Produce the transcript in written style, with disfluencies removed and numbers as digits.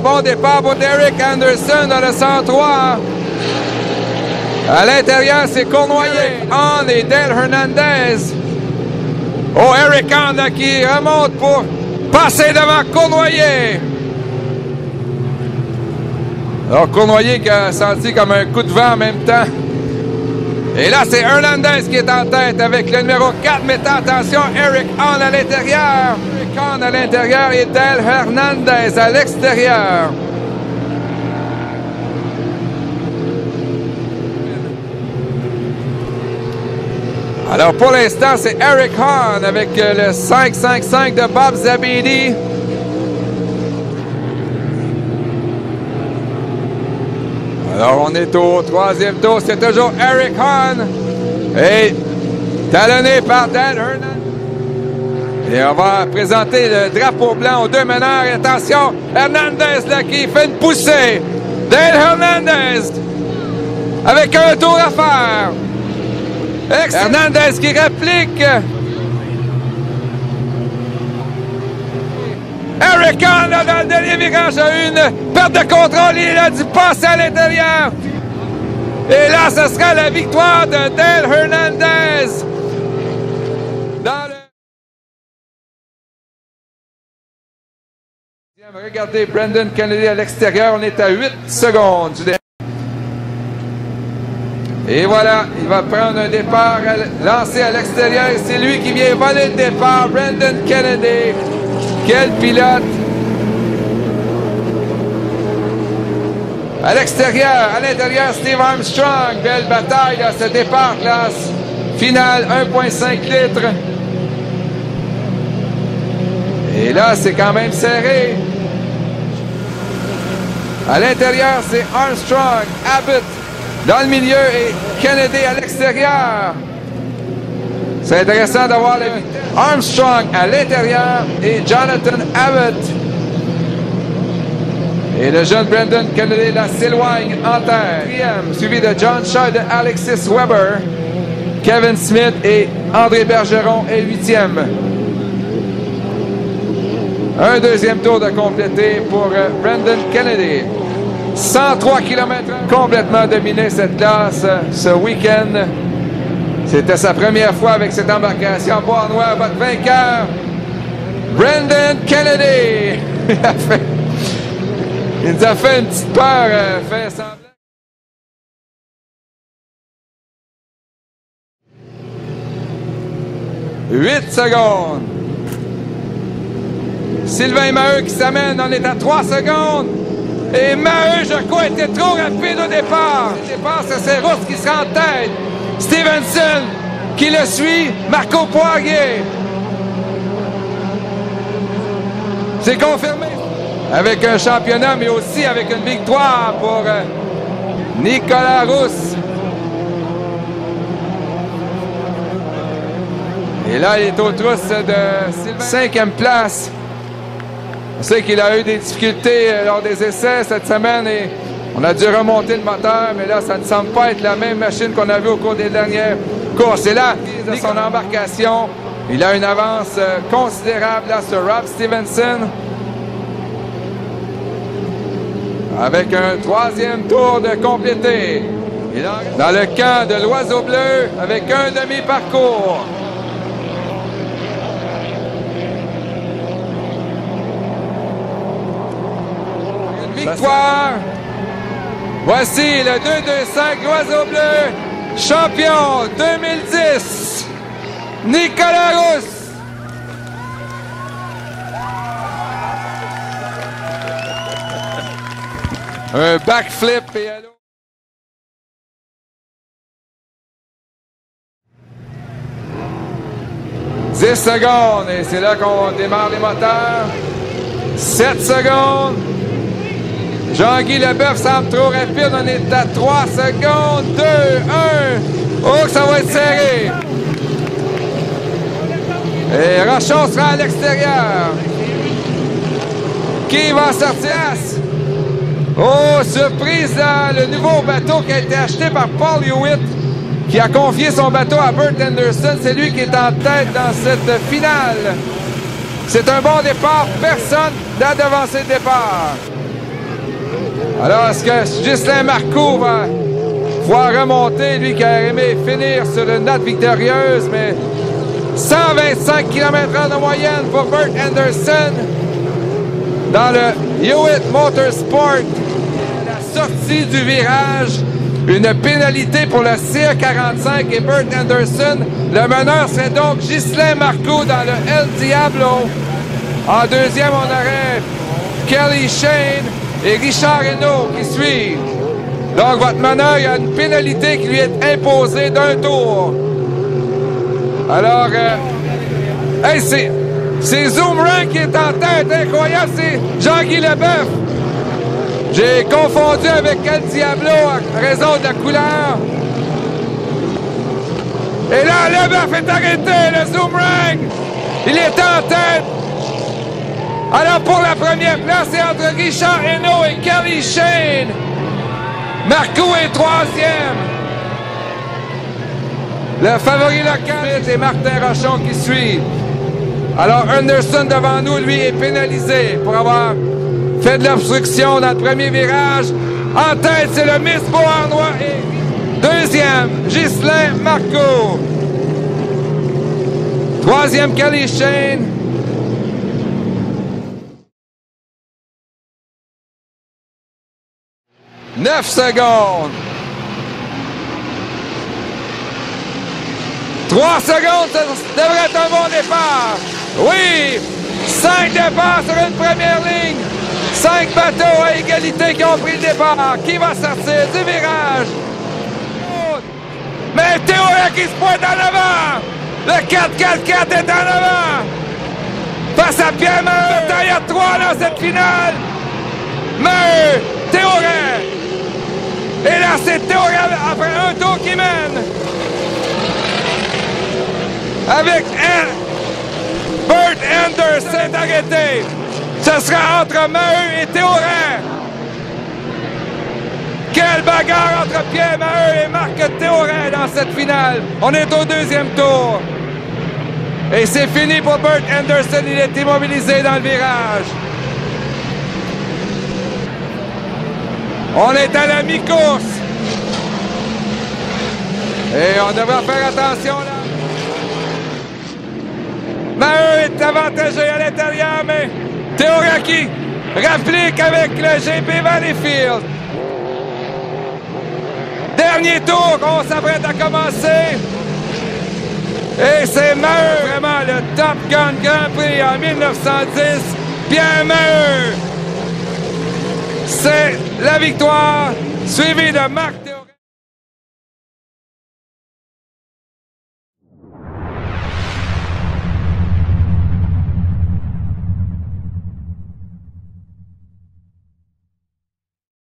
voilà, bon départ pour Derek Anderson dans le 103. À l'intérieur, c'est Cournoyer, Hahn et Dale Hernandez. Oh, Eric Hahn là, qui remonte pour passer devant Cournoyer. Alors, Cournoyer qui a senti comme un coup de vent en même temps. Et là, c'est Hernandez qui est en tête avec le numéro 4. Mettez attention, Eric Hahn à l'intérieur. Eric Hahn à l'intérieur et Dale Hernandez à l'extérieur. Alors, pour l'instant, c'est Eric Hahn avec le 5.55 de Bob Zabidi. Alors, on est au troisième tour. C'est toujours Eric Hahn. Et talonné par Dale Hernandez. Et on va présenter le drapeau blanc aux deux meneurs. Et attention, Hernandez là qui fait une poussée. Dale Hernandez avec un tour à faire. Hernandez qui réplique. Eric Hahn là, dans le dernier virage a une perte de contrôle. Il a dû passer à l'intérieur. Et là, ce sera la victoire de Dale Hernandez. Regardez Brendan Kennedy à l'extérieur. On est à 8 secondes. Et voilà, il va prendre un départ lancé à l'extérieur. C'est lui qui vient voler le départ. Brendan Kennedy. Quel pilote! À l'extérieur, à l'intérieur, Steve Armstrong. Belle bataille à ce départ classe finale 1,5 litres. Et là, c'est quand même serré. À l'intérieur, c'est Armstrong, Abbott dans le milieu et Kennedy à l'extérieur. C'est intéressant d'avoir la vitesse. Armstrong à l'intérieur et Jonathan Abbott. Et le jeune Brendan Kennedy là s'éloigne en terre. Suivi de John Shaw et de Alexis Weber. Kevin Smith et André Bergeron est 8e. Un deuxième tour de complété pour Brendan Kennedy. 103 km/h. Complètement dominé cette classe ce week-end. C'était sa première fois avec cette embarcation. Bois noir, votre vainqueur, Brendan Kennedy. Il nous a fait une petite peur, fait semblant. Huit secondes. Sylvain Maheu qui s'amène, on est à 3 secondes. Et Maheu, je crois, était trop rapide au départ. Au départ, c'est Rousse qui sera en tête. Stevenson qui le suit, Marco Poirier. C'est confirmé. Avec un championnat, mais aussi avec une victoire pour Nicolas Rousse. Et là, il est aux trousses de Sylvain. 5e place. On sait qu'il a eu des difficultés lors des essais cette semaine et on a dû remonter le moteur, mais là, ça ne semble pas être la même machine qu'on a vue au cours des dernières courses. Et là, de son embarcation, il a une avance considérable là sur Rob Stevenson. Avec un 3e tour de complété. Et dans le camp de l'Oiseau Bleu, avec un demi-parcours. Victoire. Voici le 225 l'Oiseau Bleu, champion 2010, Nicolas Rousse. Un backflip et allô. « 10 secondes et c'est là qu'on démarre les moteurs. 7 secondes. Jean-Guy Leboeuf semble trop rapide. On est à 3 secondes. 2, 1. Oh, que ça va être serré. Et Rochon sera à l'extérieur. Qui va sortir? Oh, surprise, là, le nouveau bateau qui a été acheté par Paul Hewitt, qui a confié son bateau à Bert Anderson. C'est lui qui est en tête dans cette finale. C'est un bon départ. Personne n'a devancé le départ. Alors, est-ce que Ghislain Marcoux va pouvoir remonter, lui qui a aimé finir sur une note victorieuse, mais 125 km/h de moyenne pour Bert Anderson dans le Hewitt Motorsport. La sortie du virage, une pénalité pour le CE45 et Bert Anderson. Le meneur serait donc Ghislain Marcoux dans le El Diablo. En deuxième, on aurait Kelly Shane et Richard Hinault qui suivent. Donc, votre meneur, il y a une pénalité qui lui est imposée d'un tour. Alors, hey, c'est Zoom Rank qui est en tête. Incroyable, c'est Jean-Guy Leboeuf. J'ai confondu avec El Diablo à raison de la couleur. Et là, Leboeuf est arrêté, le Zoom Rank. Il est en tête. Alors, pour la première place, c'est entre Richard Hinault et Kelly Shane. Marcoux est troisième. Le favori local est Martin Rochon qui suit. Alors, Anderson devant nous, lui, est pénalisé pour avoir fait de l'obstruction dans le premier virage. En tête, c'est le Miss Beauharnois et deuxième, Ghislain Marcoux. Troisième, Kelly Shane. « 9 secondes. 3 secondes, ça devrait être un bon départ. Oui! 5 départs sur une première ligne. 5 bateaux à égalité qui ont pris le départ. Qui va sortir du virage? Mais Théoret qui se pointe en avant. Le 4-4-4 est en avant. Face à Pierre Maheu. Il y a 3 dans cette finale. Maheu, Théoret. Et là, c'est Théoret après un tour qui mène. Avec Bert Anderson arrêté. Ce sera entre Maheu et Théoret. Quelle bagarre entre Pierre Maheu et Marc Théoret dans cette finale. On est au deuxième tour. Et c'est fini pour Bert Anderson. Il est immobilisé dans le virage. On est à la mi-course. Et on devra faire attention là. Maheu est avantagé à l'intérieur, mais Théoret qui rapplique avec le GP Valleyfield. Dernier tour, on s'apprête à commencer. Et c'est Maheu, vraiment le Top Gun Grand Prix en 1910. Pierre Maheu. C'est la victoire, suivie de Marc